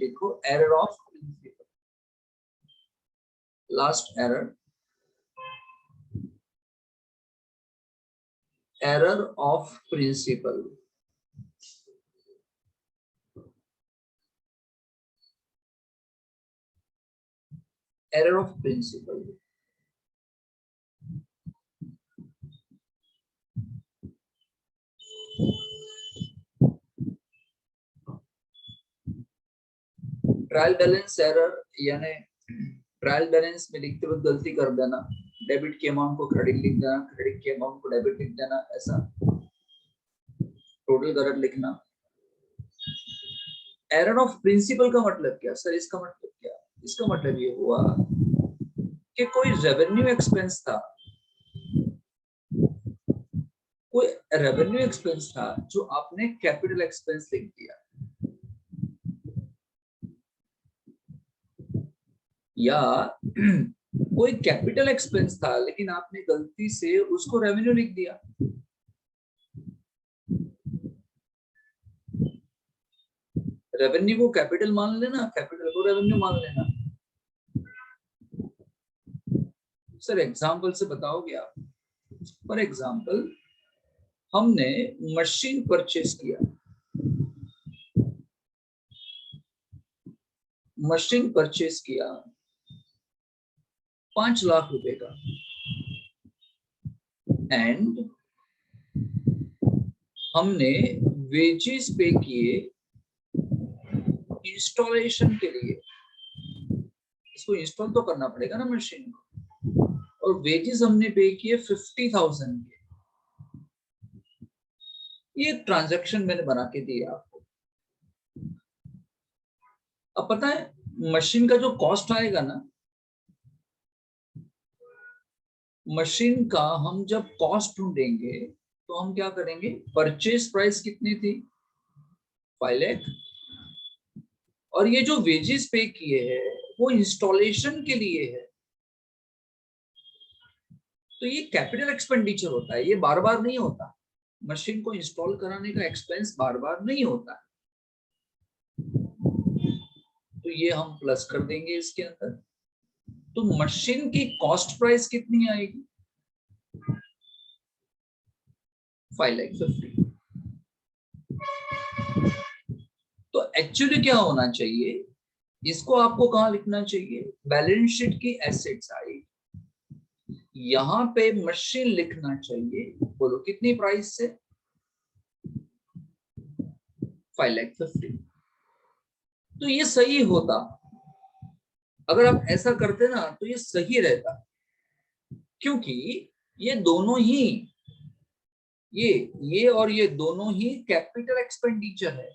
लिखो error of principle, last error, error of principle. Error of principle, trial balance error, यानी trial balance में लिखते वक्त गलती कर देना, डेबिट के अमाउंट को क्रेडिट लिख देना, क्रेडिट के अमाउंट को डेबिट लिख देना, ऐसा टोटल गलत लिखना। एरर ऑफ प्रिंसिपल का मतलब क्या सर? इसका मतलब क्या? इसका मतलब ये हुआ कि कोई रेवेन्यू एक्सपेंस था, कोई रेवेन्यू एक्सपेंस था जो आपने कैपिटल एक्सपेंस लिख दिया, या कोई कैपिटल एक्सपेंस था लेकिन आपने गलती से उसको रेवेन्यू लिख दिया। रेवेन्यू को कैपिटल मान लेना, कैपिटल को रेवेन्यू मान लेना। सर एग्जांपल से बताओगे आप? फॉर एग्जांपल हमने मशीन परचेज किया, मशीन परचेज किया 5 लाख रुपए का, एंड हमने वेजेस पे किए इंस्टॉलेशन के लिए। इसको इंस्टॉल तो करना पड़ेगा ना मशीन को, और वेजेस हमने पे किए 50,000 के। ये ट्रांजैक्शन मैंने बना के दिया आपको। अब पता है मशीन का जो कॉस्ट आएगा ना, मशीन का हम जब कॉस्ट ढूंढेंगे तो हम क्या करेंगे? परचेज प्राइस कितनी थी? 5 लाख, और ये जो वेजेस पे किए हैं वो इंस्टॉलेशन के लिए है। तो ये कैपिटल एक्सपेंडिचर होता है, ये बार बार नहीं होता। मशीन को इंस्टॉल कराने का एक्सपेंस बार बार नहीं होता। तो ये हम प्लस कर देंगे इसके अंदर। तो मशीन की कॉस्ट प्राइस कितनी आएगी? 5,50,000। तो एक्चुअली क्या होना चाहिए, इसको आपको कहां लिखना चाहिए? बैलेंस शीट की एसेट साइड, यहां पे मशीन लिखना चाहिए। बोलो कितनी प्राइस से? 5,50,000। तो ये सही होता, अगर आप ऐसा करते ना तो ये सही रहता, क्योंकि ये दोनों ही, ये और ये दोनों ही कैपिटल एक्सपेंडिचर है।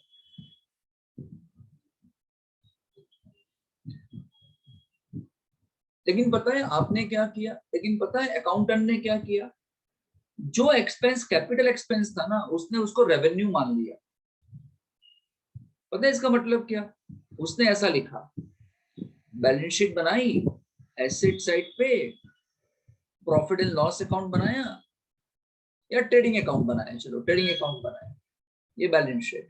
लेकिन पता है आपने क्या किया? लेकिन पता है अकाउंटेंट ने क्या किया? जो एक्सपेंस कैपिटल एक्सपेंस था ना, उसने उसको रेवेन्यू मान लिया। पता है इसका मतलब क्या? उसने ऐसा लिखा, बैलेंस शीट बनाई, एसेट साइड पे प्रॉफिट एंड लॉस अकाउंट बनाया, या ट्रेडिंग अकाउंट बनाया, चलो ट्रेडिंग अकाउंट बनाया, ये बैलेंस शीट।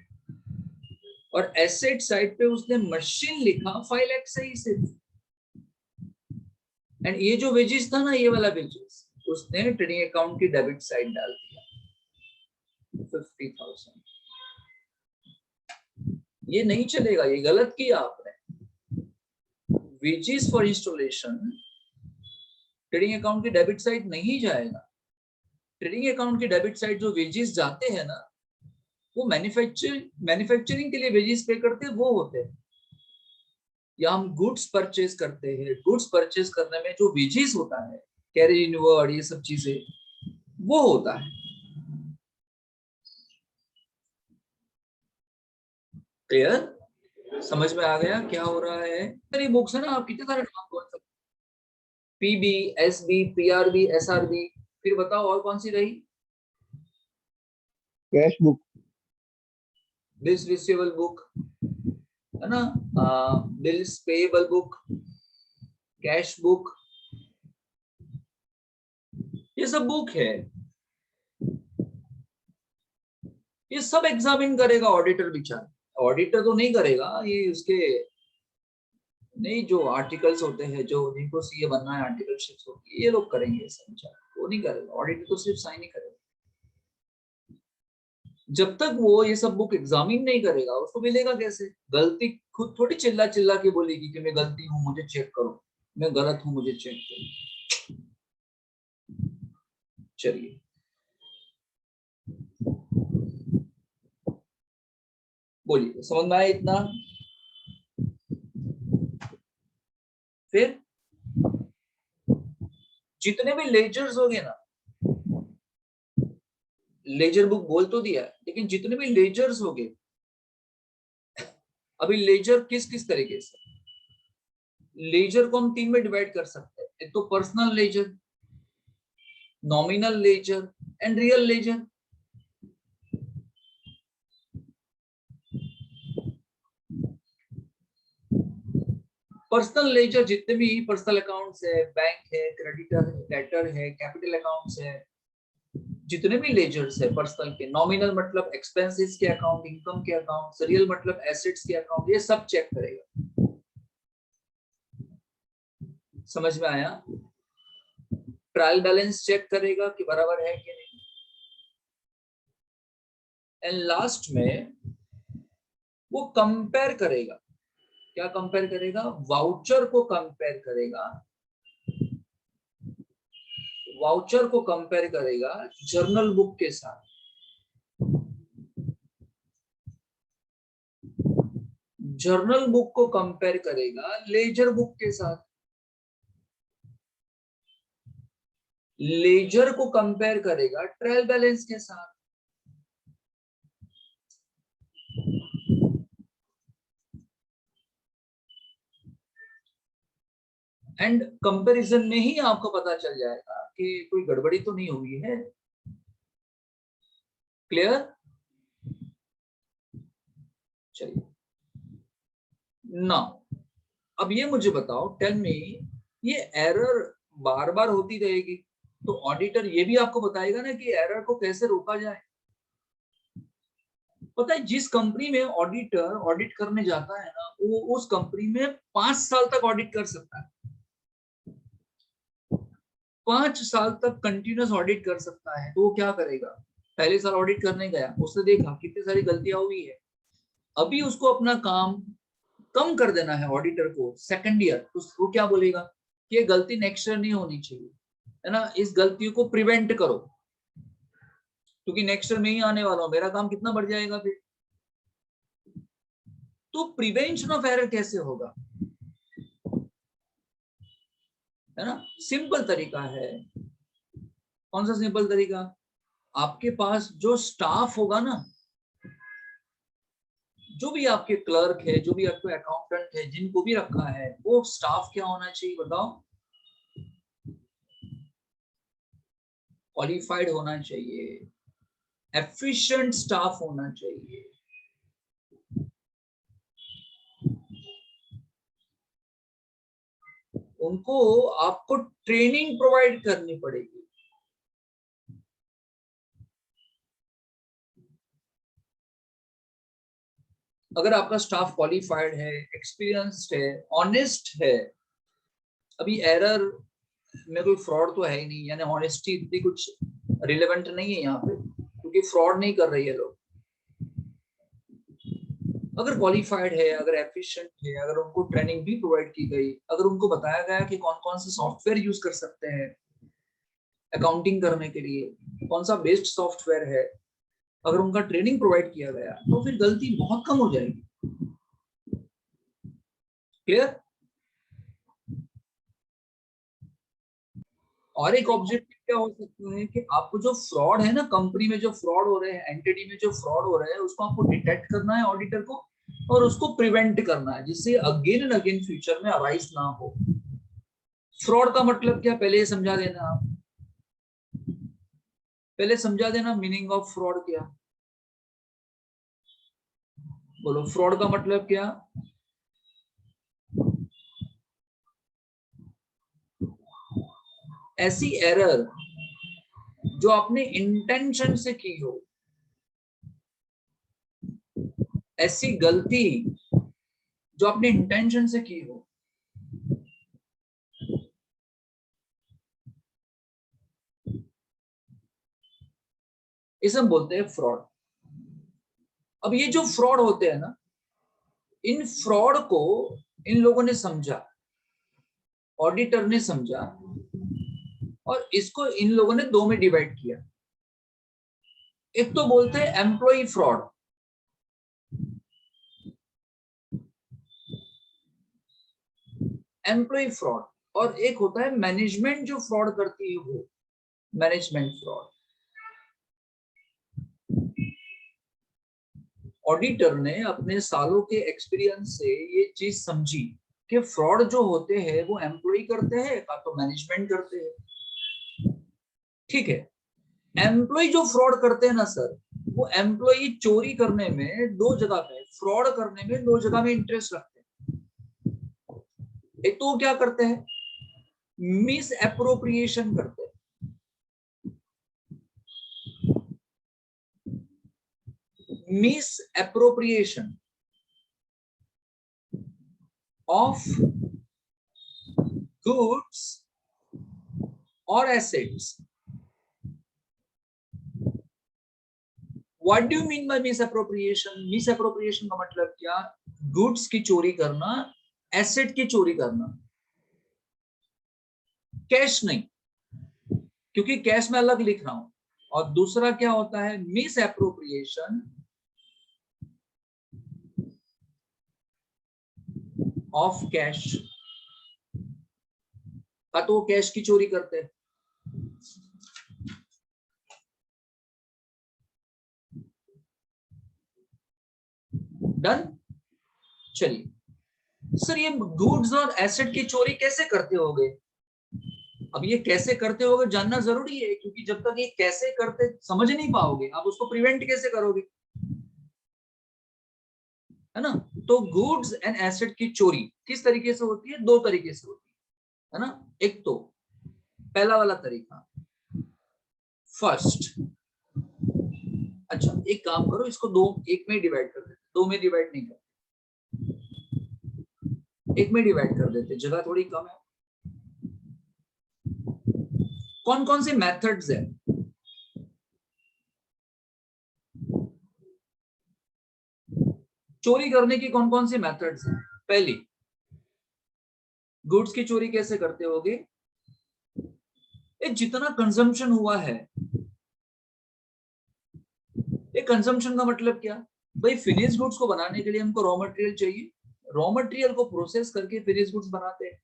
और एसेट साइड पे उसने मशीन लिखा 5 लाख सही से। एंड ये जो वेजेस था ना, ये वाला वेजेस उसने ट्रेडिंग अकाउंट की डेबिट साइड डाल दिया 50,000। ये नहीं चलेगा, ये गलत किया आपने। Wages for installation trading account की डेबिट साइड नहीं जाएगा। ट्रेडिंग अकाउंट की डेबिट साइड जो वेजेस जाते हैं ना, वो मैन्युफैक्चरिंग के लिए वेजेस पे करते हैं, वो होते हैं। या हम गुड्स परचेज करते हैं, गुड्स परचेज करने में जो वेजेस होता है, कैरेज इनवर्ड, ये सब चीजें, वो होता है। क्लियर? समझ में आ गया क्या हो रहा है? मेरी बुक्स है ना, आप कितने सारे नाम बोल सकते? पीबी, एसबी, पीआरबी, एसआरबी, फिर बताओ और कौन सी रही? Cash book, bills receivable book है ना, bills payable book, cash book, ये सब बुक है। ये सब एग्जामिन करेगा ऑडिटर बेचारा। ऑडिटर तो नहीं करेगा, ये उसके नहीं, जो आर्टिकल्स होते हैं, जो जिनको सीए बनना है, आर्टिकलशिप्स होती है, ये लोग करेंगे संचार, वो नहीं करेगा। ऑडिटर तो सिर्फ साइन ही करेगा। जब तक वो ये सब बुक एग्जामिन नहीं करेगा, उसको मिलेगा कैसे? गलती खुद थोड़ी चिल्ला चिल्ला के बोलेगी कि मैं गलती हूँ मुझे चेक करो, मैं गलत हूँ मुझे चेक करो। चलिए, बोलिए, समझ में आया इतना? फिर जितने भी लेजर्स हो गए ना, लेजर बुक बोल तो दिया, लेकिन जितने भी लेजर्स हो गए, अभी लेजर किस किस तरीके से, लेजर को हम तीन में डिवाइड कर सकते हैं। एक तो personal ledger, nominal ledger and real ledger. Personal ledger जितने भी पर्सनल अकाउंट्स है, बैंक है, क्रेडिटर है, डेटर है, कैपिटल अकाउंट्स है, जितने भी लेजर्स है पर्सनल के, नॉमिनल मतलब एक्सपेंसेस के अकाउंट, इनकम के अकाउंट, रियल मतलब एसेट्स के अकाउंट, ये सब चेक करेगा। समझ में आया? ट्रायल बैलेंस चेक करेगा कि बराबर है कि नहीं। एंड लास्ट में वो कंपेयर करेगा। क्या कंपेयर करेगा? वाउचर को कंपेयर करेगा। वाउचर को कंपेयर करेगा जर्नल बुक के साथ। जर्नल बुक को कंपेयर करेगा लेजर बुक के साथ। लेजर को कंपेयर करेगा ट्रायल बैलेंस के साथ। एंड कंपैरिजन में ही आपको पता चल जाएगा कि कोई गड़बड़ी तो नहीं हुई है। क्लियर? चलिए, नाउ अब ये मुझे बताओ, टेल मी, ये एरर बार बार होती रहेगी, तो ऑडिटर ये भी आपको बताएगा ना कि एरर को कैसे रोका जाए। पता है, जिस कंपनी में ऑडिटर ऑडिट करने जाता है ना, वो उस कंपनी में 5 साल तक ऑडिट कर सकता है। 5 साल तक कंटिन्यूस ऑडिट कर सकता है। तो वो क्या करेगा? पहले साल ऑडिट करने गया, उसने देखा कितनी सारी गलतियां हुई है, अभी उसको अपना काम कम कर देना है ऑडिटर को सेकंड ईयर, तो वो क्या बोलेगा कि ये गलती नेक्स्ट ईयर नहीं होनी चाहिए, है ना, इस गलतियों को प्रिवेंट करो, क्योंकि नेक्स्ट ईयर में ही आने वाला हूं, मेरा काम कितना बढ़ जाएगा फिर। तो प्रिवेंशन ऑफ एरर कैसे होगा? है ना, सिंपल तरीका है। कौन सा सिंपल तरीका? आपके पास जो स्टाफ होगा ना, जो भी आपके क्लर्क है, जो भी आपके अकाउंटेंट है, जिनको भी रखा है, वो स्टाफ क्या होना चाहिए बताओ? क्वालिफाइड होना चाहिए, एफिशिएंट स्टाफ होना चाहिए। उनको आपको ट्रेनिंग प्रोवाइड करनी पड़ेगी। अगर आपका स्टाफ क्वालिफाइड है, एक्सपीरियंस्ड है, ऑनेस्ट है, अभी एरर में कोई फ्रॉड तो है ही नहीं, यानी ऑनेस्टी इतनी कुछ रिलेवेंट नहीं है यहाँ पे, क्योंकि फ्रॉड नहीं कर रही है लोग। अगर क्वालिफाइड है, अगर एफिशिएंट है, अगर उनको ट्रेनिंग भी प्रोवाइड की गई, अगर उनको बताया गया कि कौन कौन से सॉफ्टवेयर यूज कर सकते हैं अकाउंटिंग करने के लिए, कौन सा बेस्ट सॉफ्टवेयर है, अगर उनका ट्रेनिंग प्रोवाइड किया गया, तो फिर गलती बहुत कम हो जाएगी। क्लियर? और एक ऑब्जेक्टिव क्या हो सकता है कि आपको जो फ्रॉड है ना, कंपनी में जो फ्रॉड हो रहे हैं, एंटिटी में जो फ्रॉड हो रहे हैं, उसको आपको डिटेक्ट करना है ऑडिटर को, और उसको प्रिवेंट करना है, जिससे अगेन एंड अगेन फ्यूचर में अराइज ना हो। फ्रॉड का मतलब क्या, पहले ये समझा देना आप, पहले समझा देना मीनिंग ऑफ फ्रॉड क्या। बोलो, फ्रॉड का मतलब क्या? ऐसी एरर जो आपने इंटेंशन से की हो। ऐसी गलती जो आपने इंटेंशन से की हो, इसे हम बोलते हैं फ्रॉड। अब ये जो फ्रॉड होते हैं ना, इन फ्रॉड को इन लोगों ने समझा, ऑडिटर ने समझा, और इसको इन लोगों ने दो में डिवाइड किया। एक तो बोलते हैं एम्प्लॉय फ्रॉड, एम्प्लॉय फ्रॉड, और एक होता है मैनेजमेंट जो फ्रॉड करती है, वो मैनेजमेंट फ्रॉड। ऑडिटर ने अपने सालों के एक्सपीरियंस से ये चीज समझी कि फ्रॉड जो होते हैं वो एम्प्लॉय करते हैं या तो मैनेजमेंट करते हैं। ठीक है, एम्प्लॉय जो फ्रॉड करते हैं ना सर, वो एम्प्लॉय चोरी करने में दो जगह पे, फ्रॉड करने में दो जगह में इंटरेस्ट रखते हैं। एक तो क्या करते हैं, मिस एप्रोप्रिएशन करते हैं। मिस एप्रोप्रिएशन ऑफ गुड्स और assets. What do you mean by misappropriation? Misappropriation का मतलब क्या? गुड्स की चोरी करना, एसेट की चोरी करना, कैश नहीं, क्योंकि कैश में अलग लिख रहा हूं। और दूसरा क्या होता है, मिस एप्रोप्रिएशन ऑफ कैश, का तो कैश की चोरी करते हैं। डन। चलिए सर, ये गुड्स और एसेट की चोरी कैसे करते होगे? अब ये कैसे करते होगे जानना जरूरी है, क्योंकि जब तक ये कैसे करते समझ नहीं पाओगे, आप उसको प्रिवेंट कैसे करोगे, है ना? तो गुड्स एंड एसेट की चोरी किस तरीके से होती है? दो तरीके से होती है ना। एक तो पहला वाला तरीका, फर्स्ट। अच्छा, एक काम करो, इसको दो, एक में डिवाइड कर देते, दो में डिवाइड नहीं करते, एक में डिवाइड कर देते, जगह थोड़ी कम है। कौन कौन से मेथड्स है? चोरी करने की कौन कौन सी मेथड्स हैं? पहली, गुड्स की चोरी कैसे करते होगे? जितना कंजम्पशन हुआ है, ये कंजम्पशन का मतलब क्या? भाई फिनिश गुड्स को बनाने के लिए हमको रॉ मटेरियल चाहिए, रॉ मटेरियल को प्रोसेस करके फिनिश गुड्स बनाते हैं।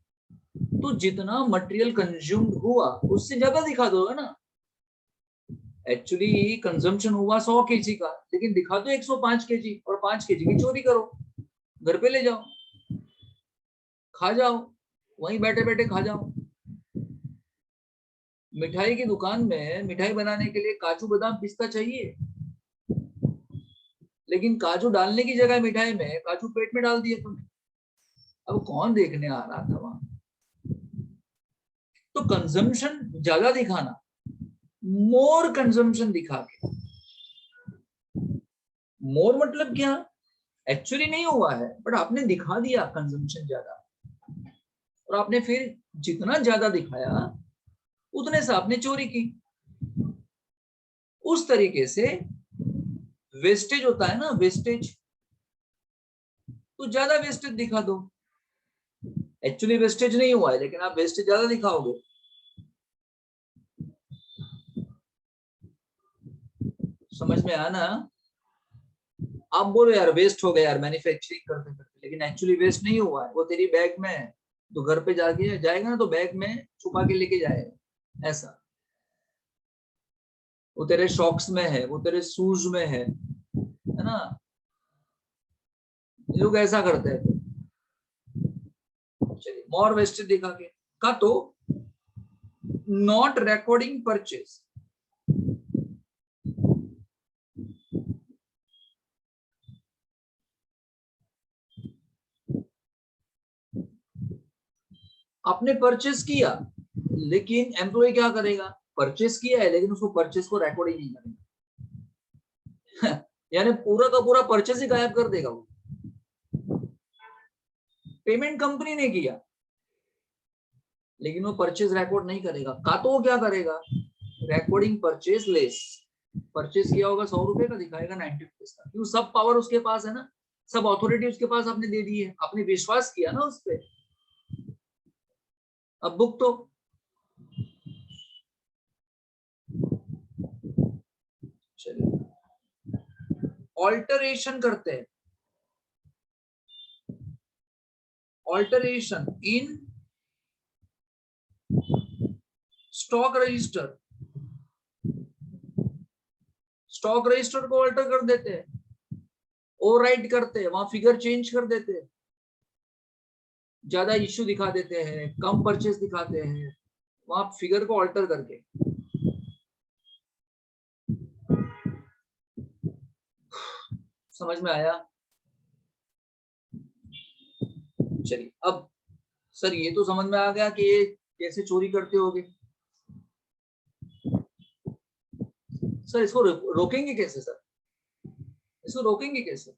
तो जितना मटेरियल कंज्यूम हुआ उससे ज्यादा दिखा दोगे ना। एक्चुअली कंजम्पशन हुआ 100 केजी का, लेकिन दिखा दो 105 केजी, और 5 केजी की चोरी करो, घर पे ले जाओ, खा जाओ, वहीं बैठे बैठे खा जाओ। मिठाई की दुकान में मिठाई बनाने के लिए काजू बादाम पिस्ता चाहिए, लेकिन काजू डालने की जगह मिठाई में काजू पेट में डाल दिए तुमने। अब कौन देखने आ रहा था वहां? तो कंजम्पशन ज्यादा दिखाना, मोर कंजम्पशन दिखा के, मोर मतलब क्या? एक्चुअली नहीं हुआ है, बट आपने दिखा दिया कंजम्पशन ज्यादा, और आपने फिर जितना ज्यादा दिखाया उतने से आपने चोरी की। उस तरीके से वेस्टेज होता है ना, वेस्टेज, तो ज्यादा वेस्टेज दिखा दो। एक्चुअली वेस्टेज नहीं हुआ है, लेकिन आप वेस्टेज ज्यादा दिखाओगे। समझ में आना? आप बोलो यार वेस्ट हो गया यार मैन्युफैक्चरिंग करते करते, लेकिन एक्चुअली वेस्ट नहीं हुआ है, वो तेरी बैग में है, तो घर पे जाके जाएगा ना तो बैग में छुपा के लेके जाएगा। ऐसा, वो तेरे शॉक्स में है, वो तेरे शूज में है ना? लोग ऐसा करते हैं। चलिए, मोर वेस्टेज दिखा के, का तो नॉट रिकॉर्डिंग परचेज। आपने परचेस किया, लेकिन एम्प्लॉय क्या करेगा? परचेस किया है लेकिन उसको परचेस को रिकॉर्ड ही नहीं करेगा। यानी पूरा का पूरा परचेज ही गायब कर देगा वो। पेमेंट कंपनी ने किया लेकिन वो परचेज रिकॉर्ड नहीं करेगा। का तो वो क्या करेगा, रिकॉर्डिंग परचेज लेस, परचेज किया होगा 100 रुपए का, दिखाएगा 90 रुपीज का, क्यों, सब पावर उसके पास है ना, सब अथॉरिटी उसके पास आपने दे दी है, आपने विश्वास किया ना उस पर। अब बुक तो चलिए ऑल्टरेशन करते हैं, alteration in stock register, stock register को ऑल्टर कर देते हैं, ओवरराइट करते हैं, वहां फिगर चेंज कर देते हैं, ज्यादा इश्यू दिखा देते हैं, कम परचेस दिखाते हैं, वहां फिगर को ऑल्टर करके। समझ में आया? चलिए अब सर ये तो समझ में आ गया कि ये कैसे चोरी करते होगे। सर इसको रोकेंगे कैसे सर, इसको रोकेंगे कैसे?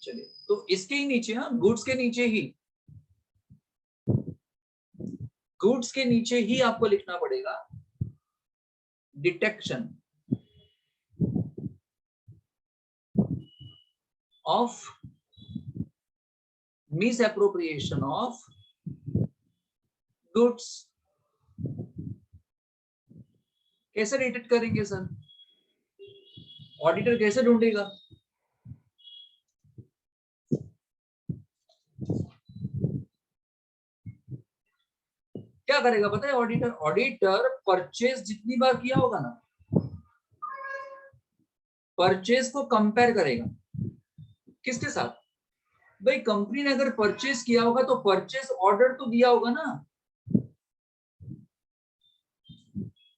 चलिए तो इसके ही नीचे, हाँ गुड्स के नीचे ही, गुड्स के नीचे ही आपको लिखना पड़ेगा detection of misappropriation of goods. कैसे डिटेक्ट करेंगे सर, ऑडिटर कैसे ढूंढेगा? क्या करेगा पता है ऑडिटर, ऑडिटर परचेज जितनी बार किया होगा ना, परचेज को कंपेयर करेगा किसके साथ, भाई कंपनी ने अगर परचेज किया होगा तो परचेज ऑर्डर तो दिया होगा ना,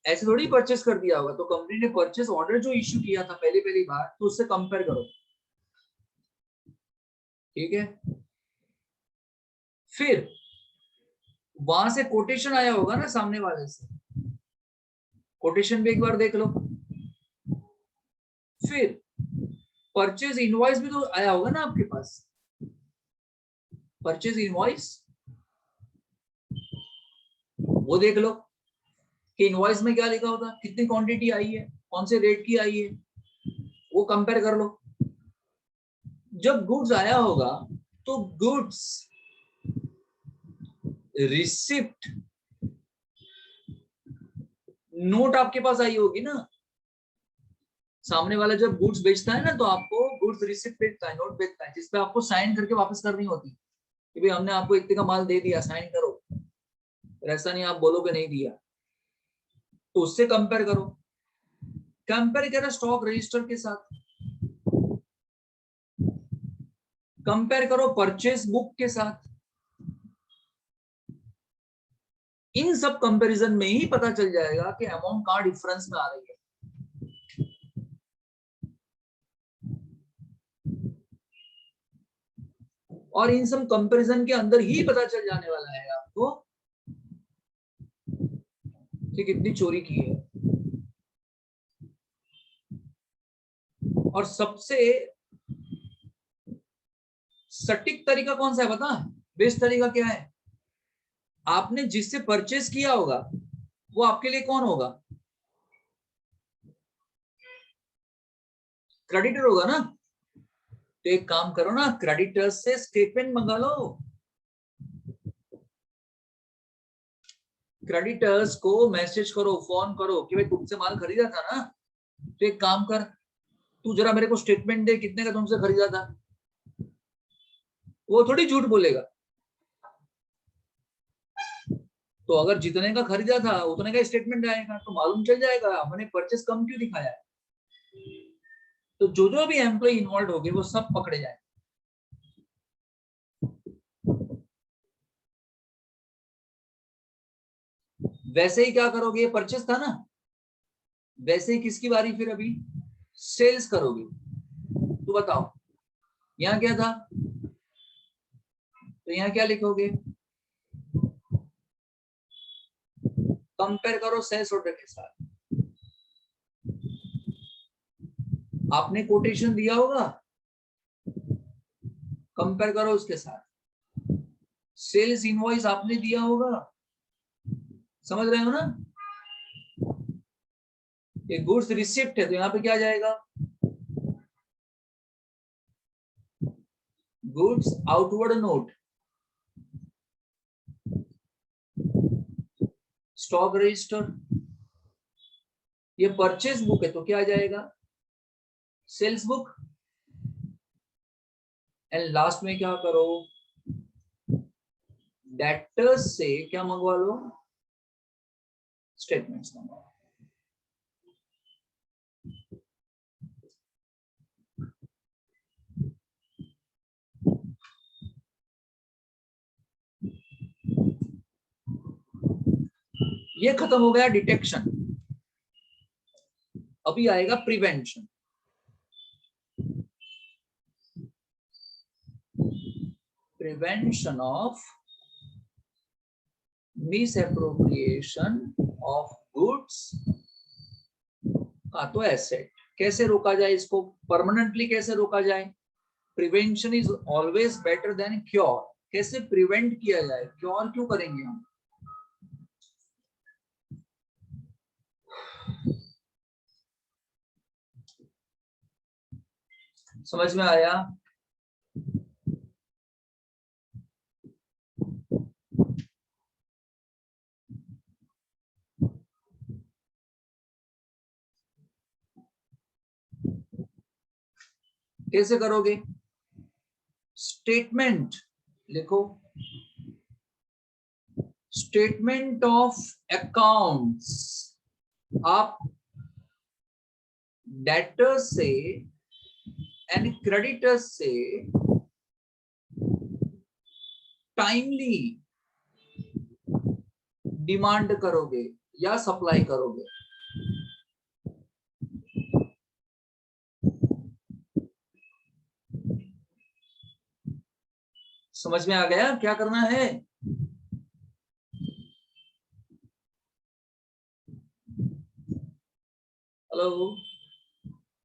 ऐसे थोड़ी परचेस कर दिया होगा, तो कंपनी ने परचेस ऑर्डर जो इश्यू किया था पहली पहली बार, तो उससे कंपेयर करो, ठीक है। फिर वहां से कोटेशन आया होगा ना सामने वाले से, कोटेशन भी एक बार देख लो। फिर परचेज इनवॉइस भी तो आया होगा ना आपके पास, परचेज इनवॉइस वो देख लो कि इनवॉइस में क्या लिखा होता, कितनी क्वांटिटी आई है, कौन से रेट की आई है, वो कंपेयर कर लो। जब गुड्स आया होगा तो गुड्स रिसिप्ट नोट आपके पास आई होगी ना, सामने वाला जब गुड्स बेचता है ना तो आपको गुड्स रिसिप्ट भेजता है, नोट भेजता है, जिसपे आपको साइन करके वापस करनी होती कि भाई हमने आपको इतने का माल दे दिया, साइन करो, ऐसा नहीं आप बोलोगे नहीं दिया। तो उससे कंपेयर करो, कंपेयर करो स्टॉक रजिस्टर के साथ, कंपेयर करो परचेस बुक के साथ, इन सब कंपैरिजन में ही पता चल जाएगा कि अमाउंट कहां डिफरेंस में आ रही है। और इन सब कंपैरिजन के अंदर ही पता चल जाने वाला है आपको कि कितनी चोरी की है। और सबसे सटीक तरीका कौन सा है पता है, बेस्ट तरीका क्या है, आपने जिससे परचेस किया होगा वो आपके लिए कौन होगा, क्रेडिटर होगा ना। तो एक काम करो ना, क्रेडिटर्स से स्टेटमेंट मंगा लो, क्रेडिटर्स को मैसेज करो, फोन करो कि भाई तुमसे माल खरीदा था ना, तो एक काम कर, तू जरा मेरे को स्टेटमेंट दे कितने का तुमसे खरीदा था। वो थोड़ी झूठ बोलेगा, तो अगर जितने का खरीदा था उतने का स्टेटमेंट आएगा, तो मालूम चल जाएगा हमने परचेस कम क्यों दिखाया है। तो जो जो भी एम्प्लॉय इन्वॉल्व होंगे वो सब पकड़े जाए। वैसे ही क्या करोगे, ये परचेस था ना, वैसे ही किसकी बारी फिर अभी, सेल्स करोगे। तो बताओ यहाँ क्या था, तो यहाँ क्या लिखोगे, कंपेयर करो सेल्स ऑर्डर के साथ। आपने कोटेशन दिया होगा, कंपेयर करो उसके साथ। सेल्स इनवॉइस आपने दिया होगा, समझ रहे हो ना। ये गुड्स रिसिप्ट है तो यहाँ पे क्या जाएगा, goods outward note, stock register. ये परचेज बुक है तो क्या जाएगा, सेल्स बुक। एंड लास्ट में क्या करो, डेटर्स से क्या मंगवा लो, स्टेटमेंट्स मंगवा। ये खत्म हो गया डिटेक्शन। अभी आएगा prevention. Prevention of misappropriation of goods का तो एसेट। कैसे रोका जाए इसको, परमानेंटली कैसे रोका जाए। Prevention is always better than cure. कैसे प्रिवेंट किया जाए, क्योर क्यों करेंगे हम। समझ में आया। कैसे करोगे, स्टेटमेंट लिखो, स्टेटमेंट ऑफ अकाउंट्स। आप डेटर्स से एंड क्रेडिटर्स से टाइमली डिमांड करोगे या सप्लाई करोगे। समझ में आ गया क्या करना है। हेलो